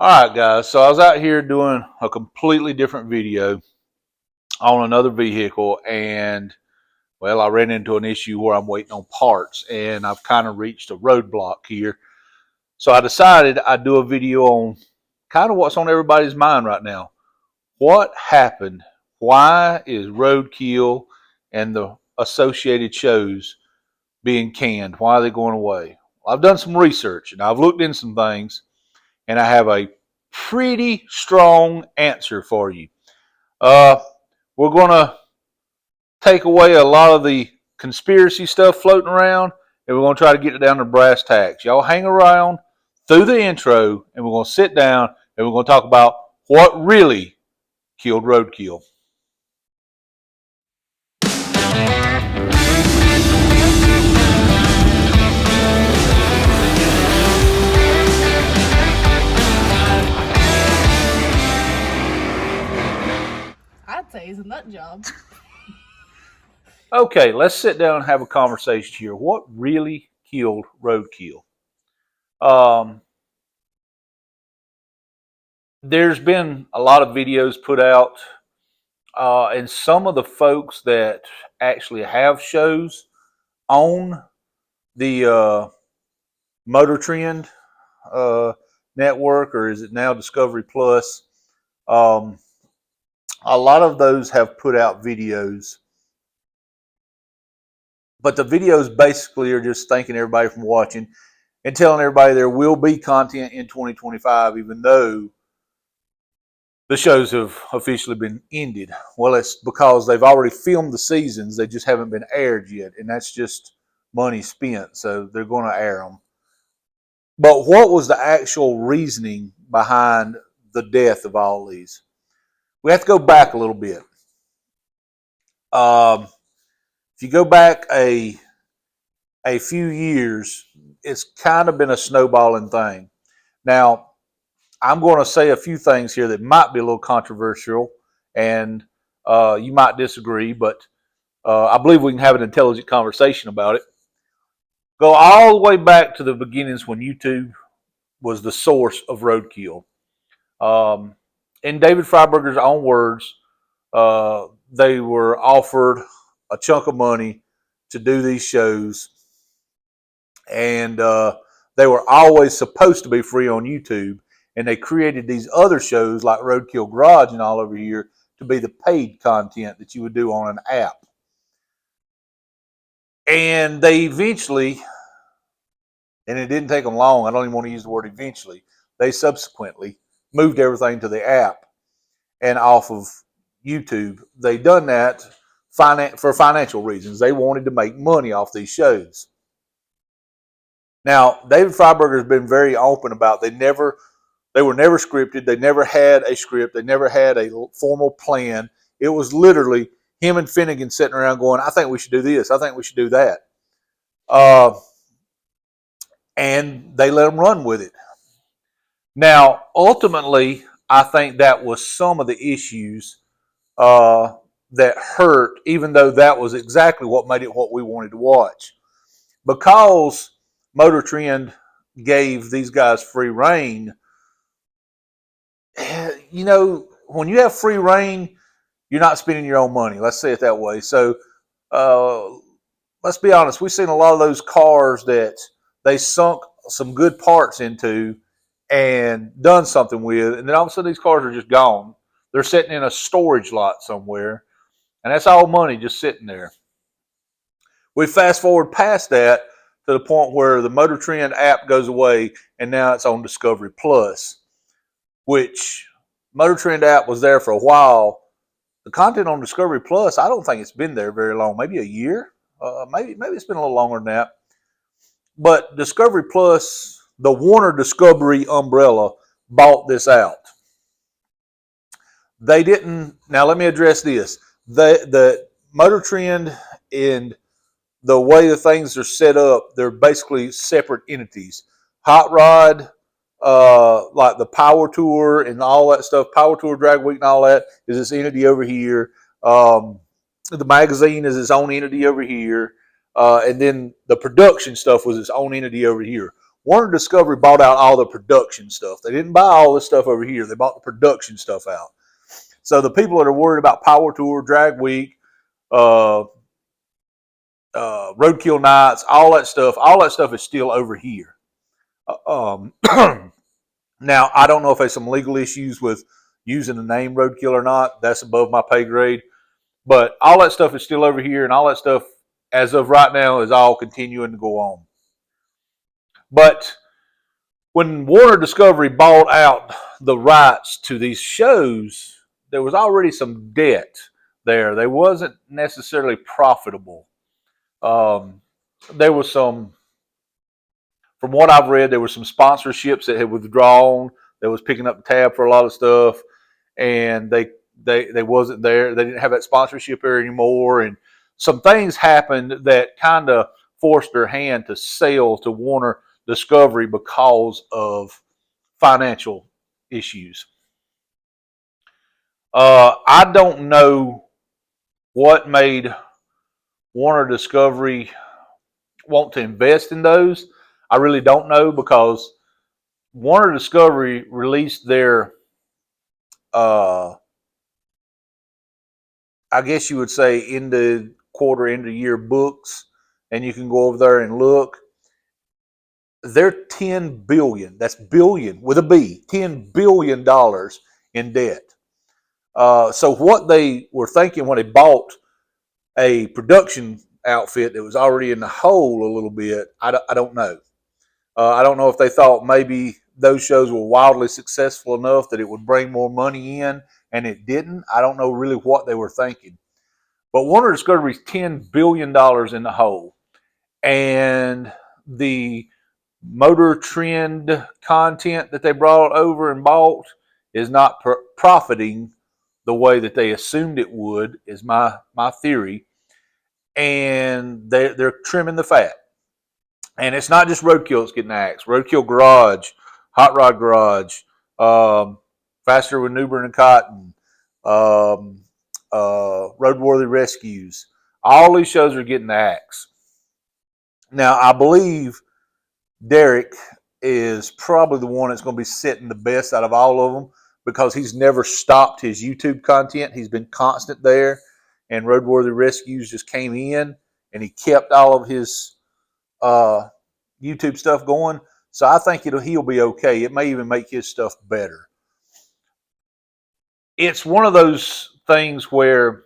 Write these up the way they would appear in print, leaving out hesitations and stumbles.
Alright guys, so I was out here doing a completely different video on another vehicle, and well, I ran into an issue where I'm waiting on parts and I've kind of reached a roadblock here. So I decided I'd do a video on kind of what's on everybody's mind right now. What happened? Why is Roadkill and the associated shows being canned? Why are they going away? Well, I've done some research and I've looked into some things, and I have a pretty strong answer for you. Uh, we're going to take away a lot of the conspiracy stuff floating around, and we're going to try to get it down to brass tacks. Y'all hang around through the intro, and we're going to sit down and we're going to talk about what really killed Roadkill. I'd say he's a nut job. Okay, let's sit down and have a conversation here. What really killed Roadkill? There's been a lot of videos put out, and some of the folks that actually have shows on the Motor Trend network, or is it now Discovery Plus? A lot of those have put out videos, but the videos basically are just thanking everybody from watching and telling everybody there will be content in 2025, even though the shows have officially been ended. Well, it's because they've already filmed the seasons, they just haven't been aired yet, and that's just money spent, so they're going to air them. But what was the actual reasoning behind the death of all these? We have to go back a little bit. If you go back a few years, it's kind of been a snowballing thing. Now, I'm going to say a few things here that might be a little controversial, and you might disagree, but I believe we can have an intelligent conversation about it. Go all the way back to the beginnings when YouTube was the source of Roadkill. In David Freiberger's own words, they were offered a chunk of money to do these shows, and they were always supposed to be free on YouTube, and they created these other shows like Roadkill Garage and all over here to be the paid content that you would do on an app. And they eventually, and it didn't take them long, I don't even want to use the word eventually, they subsequently moved everything to the app and off of YouTube. They done that for financial reasons. They wanted to make money off these shows. Now, David Freiberger has been very open about they were never scripted. They never had a script. They never had a formal plan. It was literally him and Finnegan sitting around going, I think we should do this. I think we should do that. And they let them run with it. Now, ultimately, I think that was some of the issues that hurt, even though that was exactly what made it what we wanted to watch. Because Motor Trend gave these guys free reign, you know, when you have free reign, you're not spending your own money. Let's say it that way. So let's be honest. We've seen a lot of those cars that they sunk some good parts into and done something with, and then all of a sudden these cars are just gone. They're sitting in a storage lot somewhere, and that's all money just sitting there. We fast forward past that to the point where the Motor Trend app goes away, and now it's on Discovery Plus, which Motor Trend app was there for a while. The content on Discovery Plus, I don't think it's been there very long, maybe a year. Maybe it's been a little longer than that. But Discovery Plus, the Warner Discovery umbrella, bought this out. They didn't. Now let me address this. The Motor Trend and the way the things are set up, they're basically separate entities. Hot Rod, like the Power Tour and all that stuff, Power Tour Drag Week and all that, is this entity over here. The magazine is its own entity over here. And then the production stuff was its own entity over here. Warner Discovery bought out all the production stuff. They didn't buy all this stuff over here. They bought the production stuff out. So the people that are worried about Power Tour, Drag Week, uh, Roadkill Nights, all that stuff is still over here. Um, Now, I don't know if there's some legal issues with using the name Roadkill or not. That's above my pay grade. But all that stuff is still over here, and all that stuff, as of right now, is all continuing to go on. But when Warner Discovery bought out the rights to these shows, there was already some debt there. They wasn't necessarily profitable. There was some, from what I've read, there were some sponsorships that had withdrawn. That was picking up the tab for a lot of stuff, and they wasn't there. They didn't have that sponsorship there anymore, and some things happened that kind of forced their hand to sell to Warner Discovery because of financial issues. I don't know what made Warner Discovery want to invest in those. I really don't know, because Warner Discovery released their, uh, I guess you would say, end of quarter, end of year books, and you can go over there and look. They're 10 billion. That's billion with a B. $10 billion in debt. So what they were thinking when they bought a production outfit that was already in the hole a little bit, I don't know. I don't know if they thought maybe those shows were wildly successful enough that it would bring more money in, and it didn't. I don't know really what they were thinking. But Warner Discovery's $10 billion in the hole. And the Motor Trend content that they brought over and bought is not profiting the way that they assumed it would, is my theory. And they're trimming the fat. And it's not just Roadkill that's getting axed. Roadkill Garage, Hot Rod Garage, Faster with Newbern and Cotton, Roadworthy Rescues. All these shows are getting the axe. Now, I believe Derek is probably the one that's going to be sitting the best out of all of them, because he's never stopped his YouTube content. He's been constant there. And Roadworthy Rescues just came in, and he kept all of his YouTube stuff going. So I think he'll be okay. It may even make his stuff better. It's one of those things where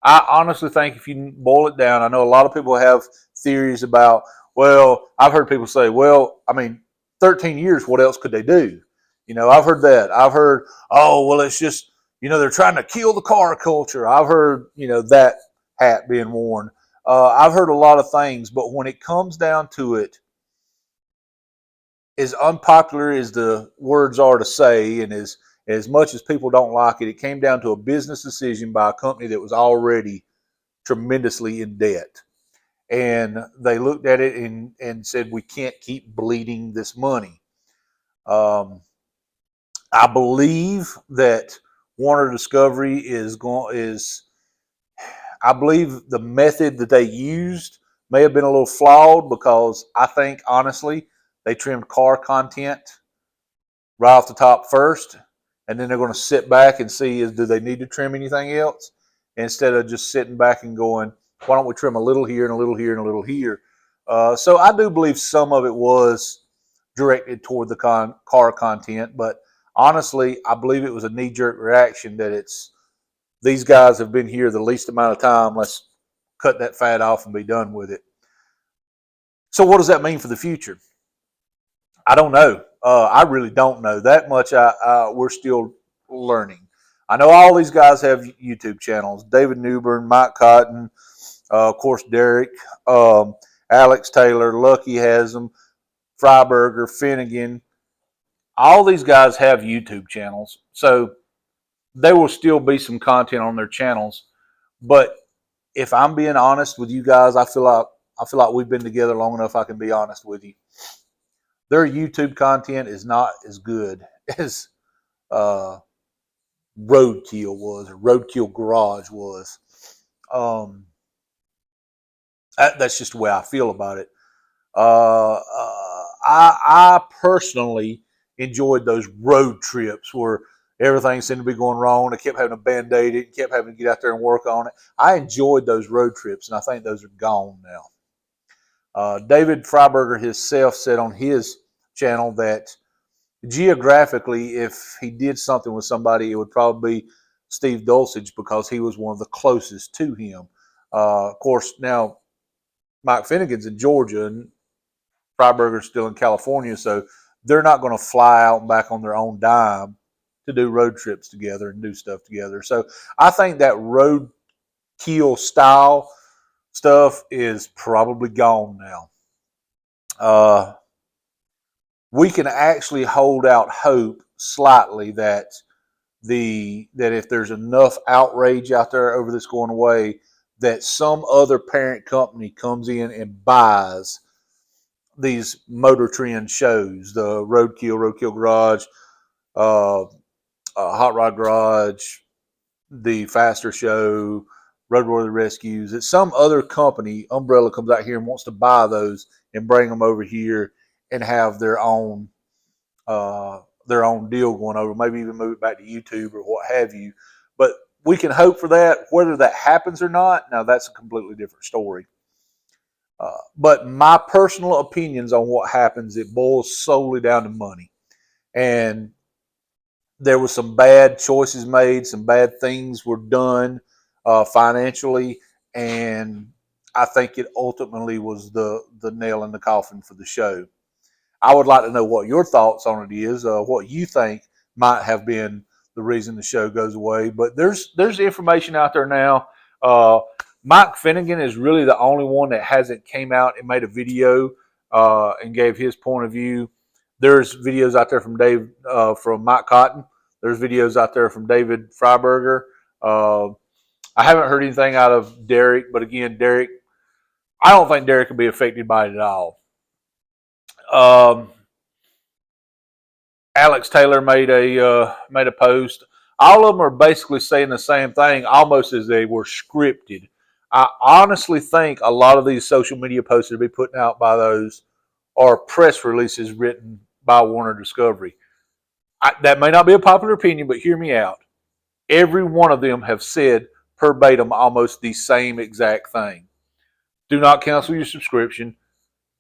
I honestly think, if you boil it down, I know a lot of people have theories about, well, I've heard people say, well, I mean, 13 years, what else could they do? You know, I've heard that. I've heard, oh, well, it's just, they're trying to kill the car culture. I've heard, that hat being worn. I've heard a lot of things, but when it comes down to it, as unpopular as the words are to say, and as much as people don't like it, it came down to a business decision by a company that was already tremendously in debt. And they looked at it and said, we can't keep bleeding this money. I believe that Warner Discovery I believe the method that they used may have been a little flawed, because I think, honestly, they trimmed car content right off the top first, and then they're going to sit back and see, do they need to trim anything else, instead of just sitting back and going, why don't we trim a little here and a little here and a little here. So I do believe some of it was directed toward the car content, but honestly, I believe it was a knee-jerk reaction that these guys have been here the least amount of time. Let's cut that fat off and be done with it. So what does that mean for the future? I don't know. I really don't know. That much we're still learning. I know all these guys have YouTube channels. David Newbern, Mike Cotton, of course, Derek, Alex Taylor, Lucky has them, Freiberger, Finnegan. All these guys have YouTube channels. So there will still be some content on their channels. But if I'm being honest with you guys, I feel like we've been together long enough I can be honest with you. Their YouTube content is not as good as Roadkill was, or Roadkill Garage was. That's just the way I feel about it. I personally enjoyed those road trips where everything seemed to be going wrong. They kept having to band-aid it, kept having to get out there and work on it. I enjoyed those road trips, and I think those are gone now. David Freiberger himself said on his channel that geographically, if he did something with somebody, it would probably be Steve Dulcich because he was one of the closest to him. Of course, now Mike Finnegan's in Georgia and Freiberger's still in California, so they're not going to fly out and back on their own dime to do road trips together and do stuff together. So I think that roadkill style stuff is probably gone now. We can actually hold out hope slightly that if there's enough outrage out there over this going away, that some other parent company comes in and buys these Motor Trend shows, the Roadkill Garage, Hot Rod Garage, the Faster Show, Road Warrior Rescues. That some other company umbrella comes out here and wants to buy those and bring them over here and have their own deal going over. Maybe even move it back to YouTube or what have you. But we can hope for that. Whether that happens or not, now that's a completely different story. But my personal opinions on what happens, it boils solely down to money. And there was some bad choices made, some bad things were done financially, and I think it ultimately was the nail in the coffin for the show. I would like to know what your thoughts on it is, what you think might have been the reason the show goes away. But there's information out there now. Mike Finnegan is really the only one that hasn't came out and made a video and gave his point of view. There's videos out there from Mike Cotton. There's videos out there from David Freiberger. I haven't heard anything out of Derek, but again, I don't think Derek will be affected by it at all. Alex Taylor made a post. All of them are basically saying the same thing, almost as they were scripted. I honestly think a lot of these social media posts that be putting out by those are press releases written by Warner Discovery. That may not be a popular opinion, but hear me out. Every one of them have said verbatim almost the same exact thing. Do not cancel your subscription.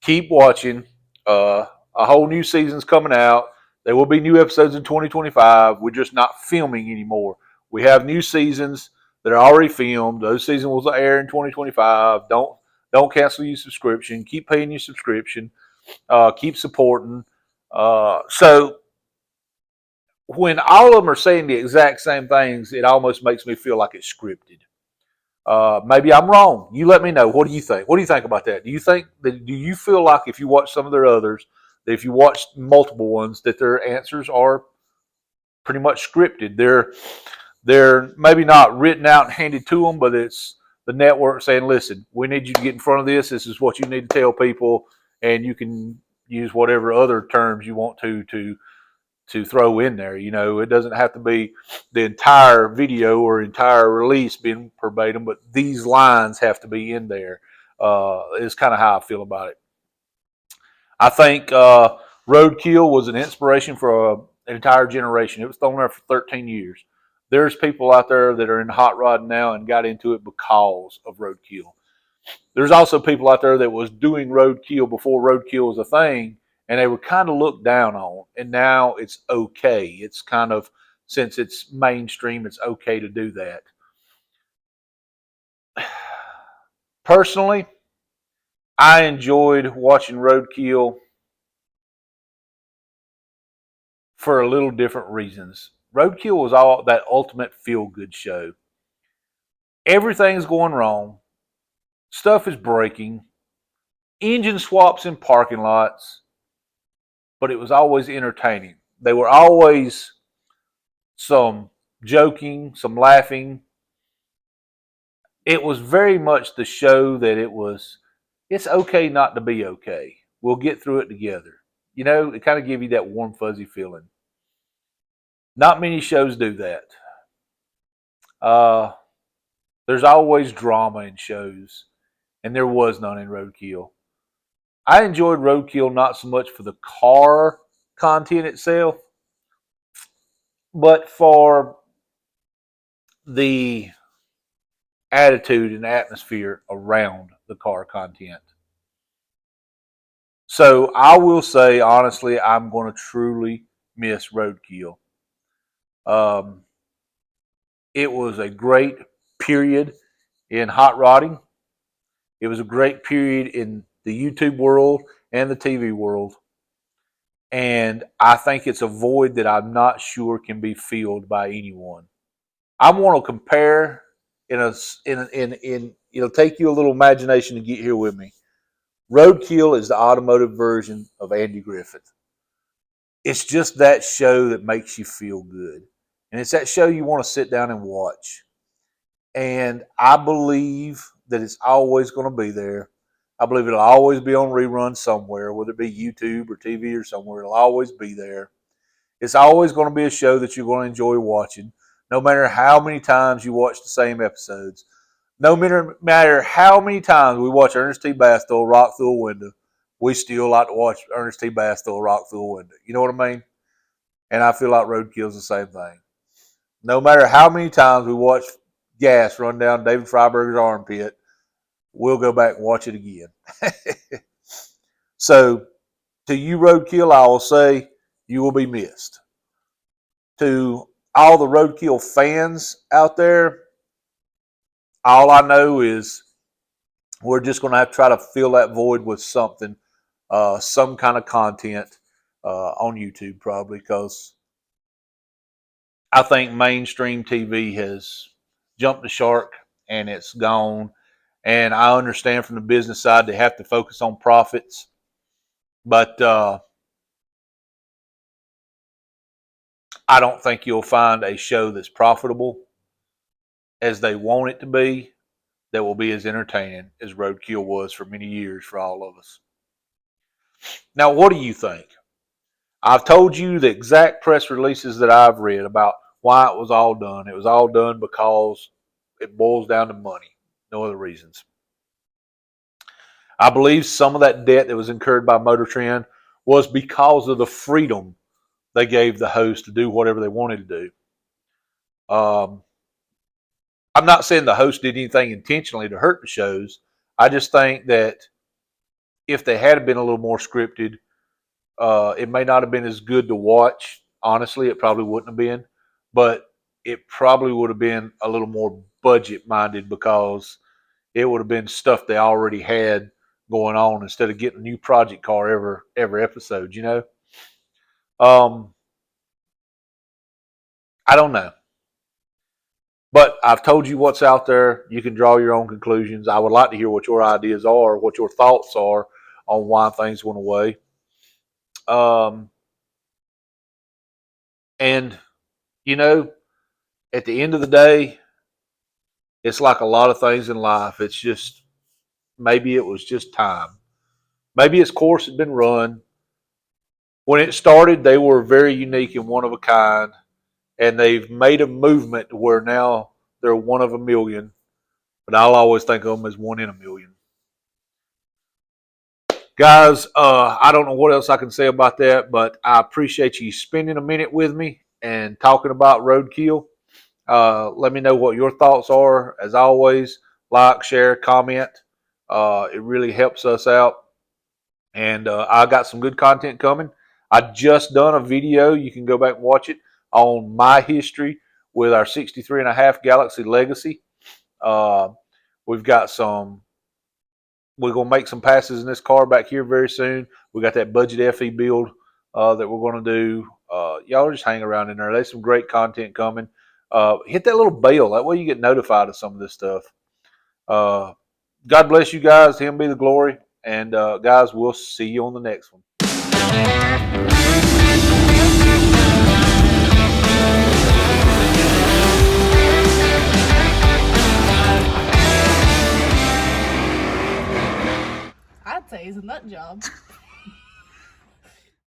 Keep watching. A whole new season's coming out. There will be new episodes in 2025. We're just not filming anymore. We have new seasons that are already filmed. Those seasons will air in 2025. Don't cancel your subscription. Keep paying your subscription. Keep supporting. So when all of them are saying the exact same things, it almost makes me feel like it's scripted. Maybe I'm wrong. You let me know. What do you think? What do you think about that? Do you feel like if you watch some of their others, that if you watch multiple ones, that their answers are pretty much scripted? They're maybe not written out and handed to them, but it's the network saying, "Listen, we need you to get in front of this. This is what you need to tell people, and you can use whatever other terms you want to throw in there. You know, it doesn't have to be the entire video or entire release being verbatim, but these lines have to be in there. Is kind of how I feel about it. I think Roadkill was an inspiration for an entire generation. It was thrown there for 13 years. There's people out there that are in hot rod now and got into it because of Roadkill. There's also people out there that was doing Roadkill before Roadkill was a thing, and they were kind of looked down on. And now it's okay. It's kind of, since it's mainstream, it's okay to do that. Personally, I enjoyed watching Roadkill for a little different reasons. Roadkill was all that ultimate feel-good show. Everything's going wrong. Stuff is breaking. Engine swaps in parking lots. But it was always entertaining. They were always some joking, some laughing. It was very much the show that it's okay not to be okay. We'll get through it together. You know, it kind of gives you that warm, fuzzy feeling. Not many shows do that. Uh, there's always drama in shows, and there was none in Roadkill. I enjoyed Roadkill not so much for the car content itself, but for the attitude and atmosphere around the car content. So I will say, honestly, I'm going to truly miss Roadkill. Um, it was a great period in hot rodding. It was a great period in the YouTube world and the TV world. And I think it's a void that I'm not sure can be filled by anyone. I want to compare in it'll take you a little imagination to get here with me. Roadkill is the automotive version of Andy Griffith. It's just that show that makes you feel good. And it's that show you want to sit down and watch. And I believe that it's always going to be there. I believe it'll always be on rerun somewhere, whether it be YouTube or TV or somewhere. It'll always be there. It's always going to be a show that you're going to enjoy watching, no matter how many times you watch the same episodes. No matter how many times we watch Ernest T. Bass throw a rock through a window, we still like to watch Ernest T. Bass throw a rock through a window. You know what I mean? And I feel like Roadkill's the same thing. No matter how many times we watch gas run down David Freiberger's armpit, we'll go back and watch it again. So, to you, Roadkill, I will say you will be missed. To all the Roadkill fans out there, all I know is we're just going to have to try to fill that void with something, some kind of content on YouTube, probably, because I think mainstream TV has jumped the shark and it's gone. And I understand from the business side they have to focus on profits, but I don't think you'll find a show that's profitable as they want it to be that will be as entertaining as Roadkill was for many years for all of us. Now, what do you think? I've told you the exact press releases that I've read about why it was all done. It was all done because it boils down to money, no other reasons. I believe some of that debt that was incurred by Motor Trend was because of the freedom they gave the host to do whatever they wanted to do. I'm not saying the host did anything intentionally to hurt the shows. I just think that if they had been a little more scripted, it may not have been as good to watch. Honestly, it probably wouldn't have been, but it probably would have been a little more budget minded because it would have been stuff they already had going on instead of getting a new project car every episode. You know, I don't know, but I've told you what's out there. You can draw your own conclusions. I would like to hear what your ideas are, what your thoughts are on why things went away. Um, and you know, at the end of the day, it's like a lot of things in life. It's just maybe it was just time. Maybe its course had been run. When it started, they were very unique and one of a kind, and they've made a movement where now they're one of a million. But I'll always think of them as one in a million. Guys, I don't know what else I can say about that, but I appreciate you spending a minute with me and talking about Roadkill. Let me know what your thoughts are. As always, like, share, comment. It really helps us out. And I got some good content coming. I just done a video. You can go back and watch it on my history with our 63 and a half Galaxy Legacy. Uh, we've got some. We're gonna make some passes in this car back here very soon. We got that budget FE build that we're gonna do. Y'all just hang around in there. There's some great content coming. Hit that little bell. That way you get notified of some of this stuff. God bless you guys. To Him be the glory. And guys, we'll see you on the next one. I'd say he's a nut job.